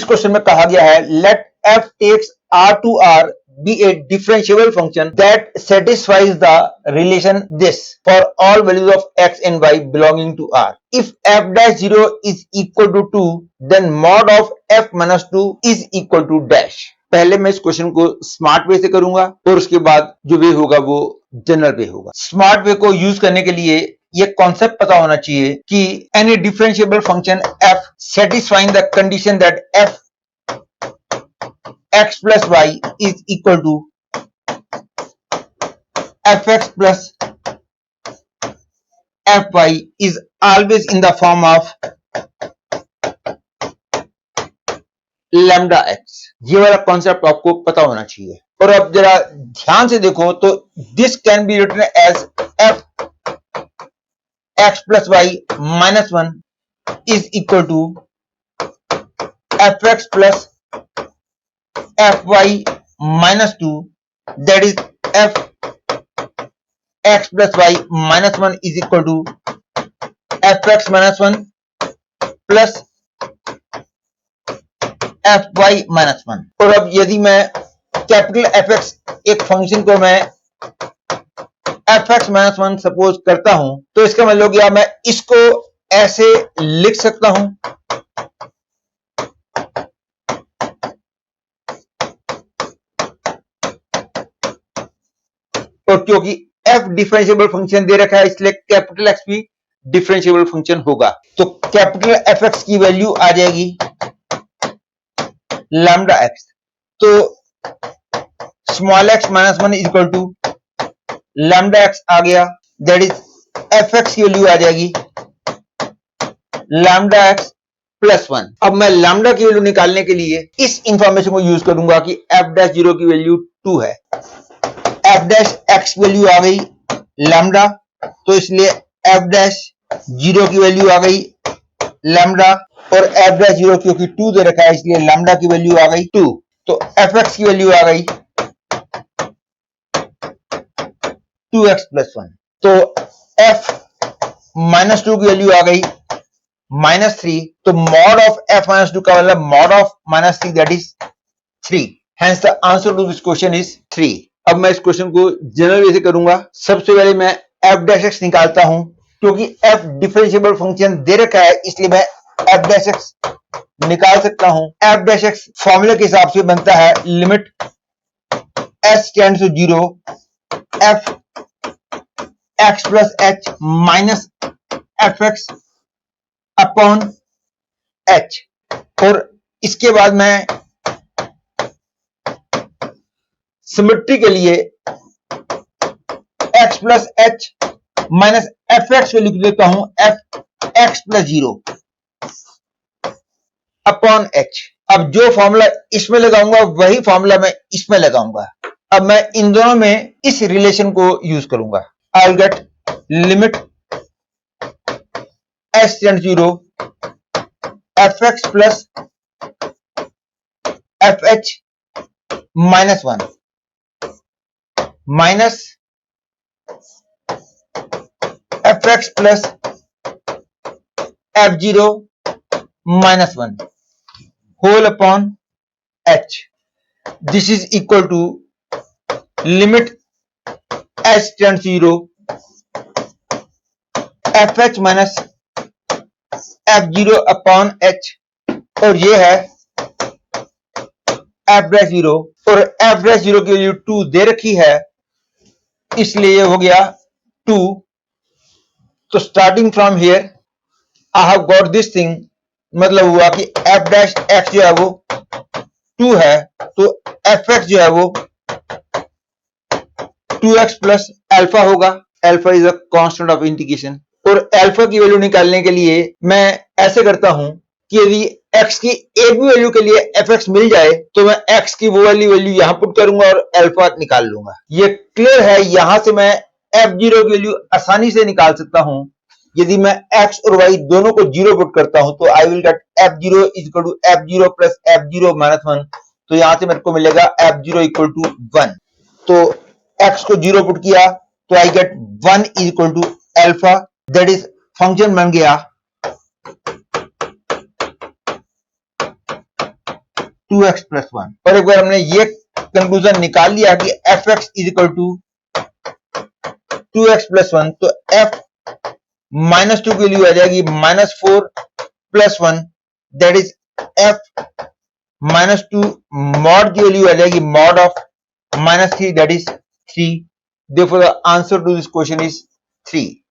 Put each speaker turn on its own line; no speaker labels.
Question में कहा गया है late f takes r to r be a differentiable function that satisfies the relation this for all values of x and y belonging to r. If f dash 0 is equal to 2, then mod of f minus 2 is equal to dash. पहले मैं इस question को smart way से करूंगा और उसके बाद जो वे होगा वो जनरल वे होगा। स्मार्ट वे को यूज करने के लिए ये कॉन्सेप्ट पता होना चाहिए कि any differentiable function f satisfying the condition that f x plus y is equal to fx plus fy is always in the form of lambda x। ये वाला कॉन्सेप्ट आपको पता होना चाहिए। और अब जरा ध्यान से देखो तो this can be written as f x plus y minus 1 is equal to fx plus fy minus 2, that is f x plus y minus 1 is equal to fx minus 1 plus fy minus 1। और अब यदि मैं capital fx एक function को मैं fx minus 1 suppose करता हूं तो इसका मतलब क्या मैं इसको ऐसे लिख सकता हूं, और क्योंकि f डिफरेंशिएबल फंक्शन दे रखा है इसलिए कैपिटल x भी डिफरेंशिएबल फंक्शन होगा। तो कैपिटल fx की वैल्यू आ जाएगी लैम्डा x। तो small x minus 1 is equal to lambda x आ गया, दैट इज fx की वैल्यू आ जाएगी लैम्डा x प्लस 1। अब मैं लैम्डा की वैल्यू निकालने के लिए इस इंफॉर्मेशन को यूज करूंगा कि f डैश 0 की वैल्यू 2 है, f डैश x वैल्यू आ गई लैम्डा, तो इसलिए f डैश 0 की वैल्यू आ गई लैम्डा, और f डैश 0 क्योंकि 2 दे रखा है इसलिए लैम्डा की वैल्यू आ गई 2। तो fx की वैल्यू आ गई 2x प्लस 1। तो f माइनस 2 की वैल्यू आ गई माइनस 3। तो मॉड ऑफ f माइनस 2 का मतलब mod of minus 3 that is 3। Hence the answer to this question is 3। अब मैं इस क्वेश्चन को जनरल वे से करूंगा। सबसे पहले मैं f डैश x निकालता हूं, क्योंकि f डिफरेंशिएबल फंक्शन दे रखा है इसलिए मैं f डैश x निकाल सकता हूं। f डैश x फॉर्मूले के हिसाब से बनता है limit s tends to 0 f x plus h minus fx upon h। और इसके बाद मैं सिमेट्री के लिए x plus h minus fx को लिख देता हूं f x plus 0 upon h। अब जो फॉर्मूला इसमें लगाऊंगा वही फॉर्मूला मैं इसमें लगाऊंगा। अब मैं इन दोनों में इस रिलेशन को यूज करूंगा। I will get limit s tends 0 fx plus fh minus 1 minus fx plus f0 minus 1 whole upon h। This is equal to limit s tends 0 fh minus f0 upon h, और ये है f dash 0, और f dash 0 की value 2 दे रखी है इसलिए ये हो गया 2। तो starting from here I have got this thing, मतलब हुआ कि f डैश x जो है वो 2 है, तो fx जो है वो 2x प्लस अल्फा होगा। Alpha is a constant of integration. और अल्फा की वैल्यू निकालने के लिए मैं ऐसे करता हूं कि यदि x की एक भी वैल्यू के लिए fx मिल जाए तो मैं x की वो वाली वैल्यू यहां पुट करूंगा और अल्फा निकाल लूंगा। ये क्लियर है। यहां से मैं f0 की वैल्यू आसानी से निकाल सकता हूं। यदि मैं x और y दोनों को 0 पुट करता हूं तो I will get f0 is equal to f0 plus f0 minus 1। तो यहां से मेरे को मिलेगा f0 इक्वल टू 1। तो x को 0 पुट किया तो I get 1 is equal to alpha, that is function बन गया 2x प्लस वन। और एक बार हमने ये कंक्लूजन निकाल लिया कि fx is equal to 2x plus one, तो f माइनस टू की वैल्यू आ जाएगी -4 plus one, that is f minus two, mod की वैल्यू आ जाएगी mod of -3, that is 3। Therefore the answer to this question is 3.